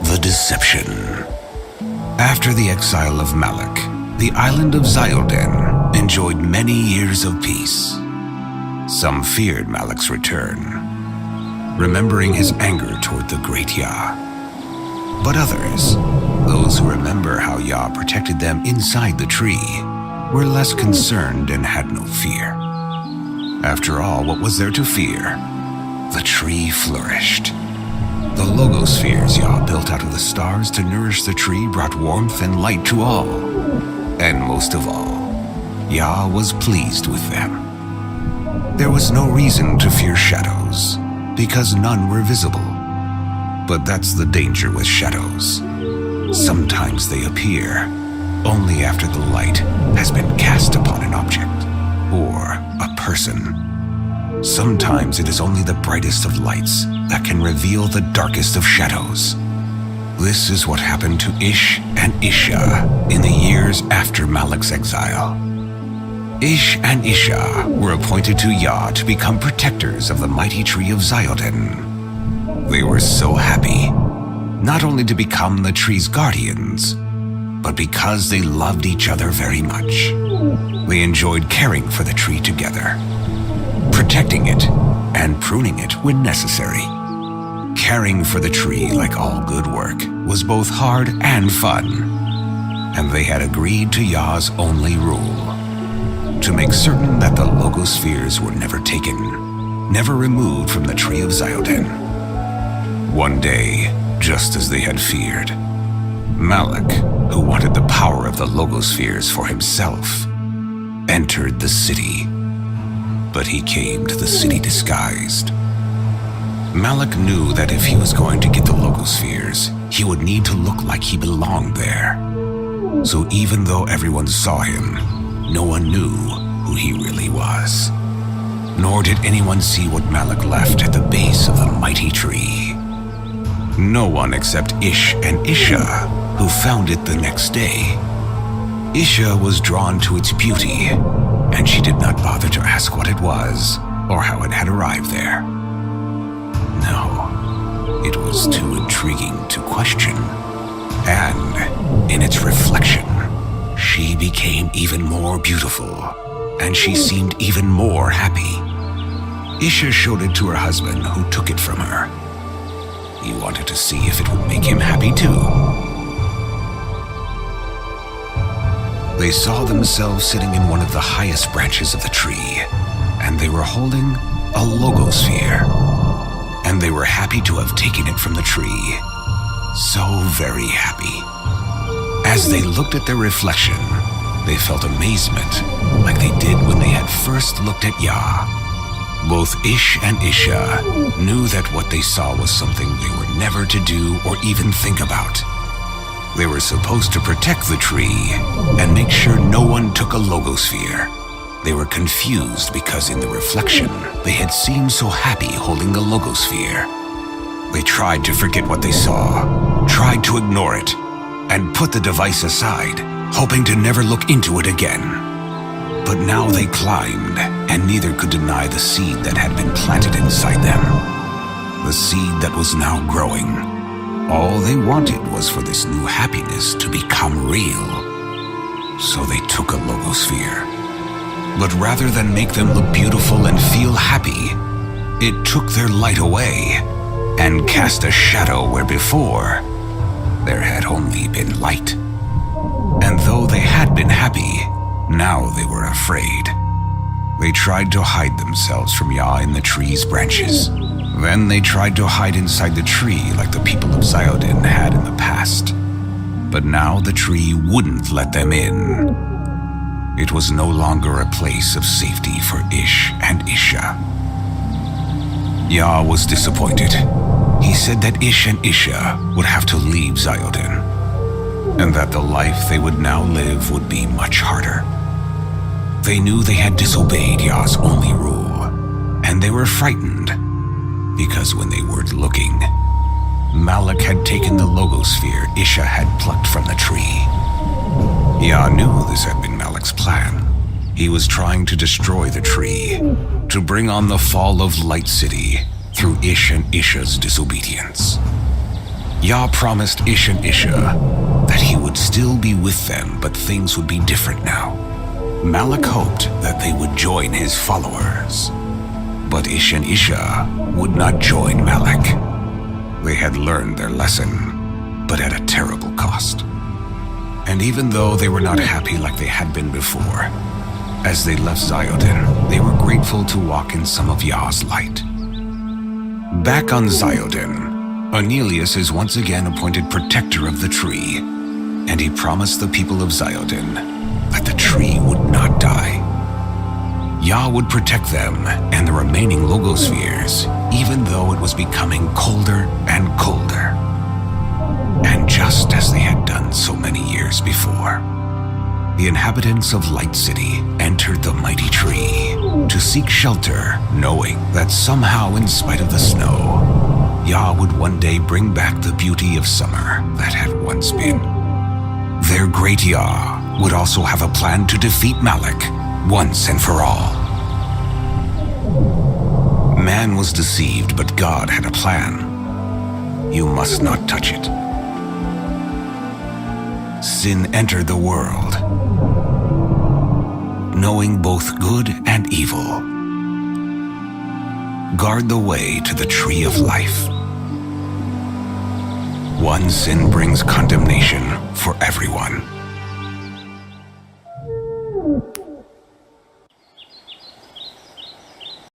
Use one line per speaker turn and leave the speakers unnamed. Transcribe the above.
The Deception. After the exile of Malak, the island of Zioden enjoyed many years of peace. Some feared Malak's return, remembering his anger toward the great Yah. But others, those who remember how Yah protected them inside the tree, were less concerned and had no fear. After all, what was there to fear? The tree flourished. The logospheres Yah built out of the stars to nourish the tree brought warmth and light to all. And most of all, Yah was pleased with them. There was no reason to fear shadows, because none were visible. But that's the danger with shadows. Sometimes they appear only after the light has been cast upon an object or a person. Sometimes it is only the brightest of lights that can reveal the darkest of shadows. This is what happened to Ish and Isha in the years after Malak's exile. Ish and Isha were appointed to Yah to become protectors of the mighty tree of Zioden. They were so happy, not only to become the tree's guardians, but because they loved each other very much. They enjoyed caring for the tree together, protecting it and pruning it when necessary. Caring for the tree, like all good work, was both hard and fun. And they had agreed to Yah's only rule: to make certain that the logospheres were never taken, never removed from the tree of Zioden. One day, just as they had feared, Malak, who wanted the power of the logospheres for himself, entered the city. But he came to the city disguised. Malak knew that if he was going to get the logospheres, he would need to look like he belonged there. So even though everyone saw him, no one knew who he really was. Nor did anyone see what Malak left at the base of the mighty tree. No one except Ish and Isha, who found it the next day. Isha was drawn to its beauty, and she did not bother to ask what it was or how it had arrived there. No, it was too intriguing to question. And in its reflection, she became even more beautiful, and she seemed even more happy. Isha showed it to her husband, who took it from her. He wanted to see if it would make him happy too. They saw themselves sitting in one of the highest branches of the tree, and they were holding a logosphere. And they were happy to have taken it from the tree. So very happy. As they looked at their reflection, they felt amazement, like they did when they had first looked at Yah. Both Ish and Isha knew that what they saw was something they were never to do or even think about. They were supposed to protect the tree and make sure no one took a logosphere. They were confused because in the reflection, they had seemed so happy holding the logosphere. They tried to forget what they saw, tried to ignore it, and put the device aside, hoping to never look into it again. But now they climbed, and neither could deny the seed that had been planted inside them. The seed that was now growing. All they wanted was for this new happiness to become real. So they took a logosphere. But rather than make them look beautiful and feel happy, it took their light away and cast a shadow where before there had only been light. And though they had been happy, now they were afraid. They tried to hide themselves from Yah in the tree's branches. Then they tried to hide inside the tree like the people of Zioden had in the past. But now the tree wouldn't let them in. It was no longer a place of safety for Ish and Isha. Yah was disappointed. He said that Ish and Isha would have to leave Zioden, and that the life they would now live would be much harder. They knew they had disobeyed Yah's only rule, and they were frightened, because when they weren't looking, Malak had taken the logosphere Isha had plucked from the tree. Yah knew this had been Malak's plan. He was trying to destroy the tree, to bring on the fall of Light City through Ish and Isha's disobedience. Yah promised Ish and Isha that he would still be with them, but things would be different now. Malak hoped that they would join his followers, but Ish and Isha would not join Malak. They had learned their lesson, but at a terrible cost. And even though they were not happy like they had been before, as they left Zioden, they were grateful to walk in some of Yah's light. Back on Zioden, Ornelius is once again appointed protector of the tree, and he promised the people of Zioden that the tree would not die. Yah would protect them and the remaining logospheres, even though it was becoming colder and colder. And just as they had done so many years before, the inhabitants of Light City entered the mighty tree to seek shelter, knowing that somehow, in spite of the snow, Yah would one day bring back the beauty of summer that had once been. Their great Yah would also have a plan to defeat Malak once and for all. Man was deceived, but God had a plan. You must not touch it. Sin entered the world, knowing both good and evil. Guard the way to the tree of life. One sin brings condemnation for everyone.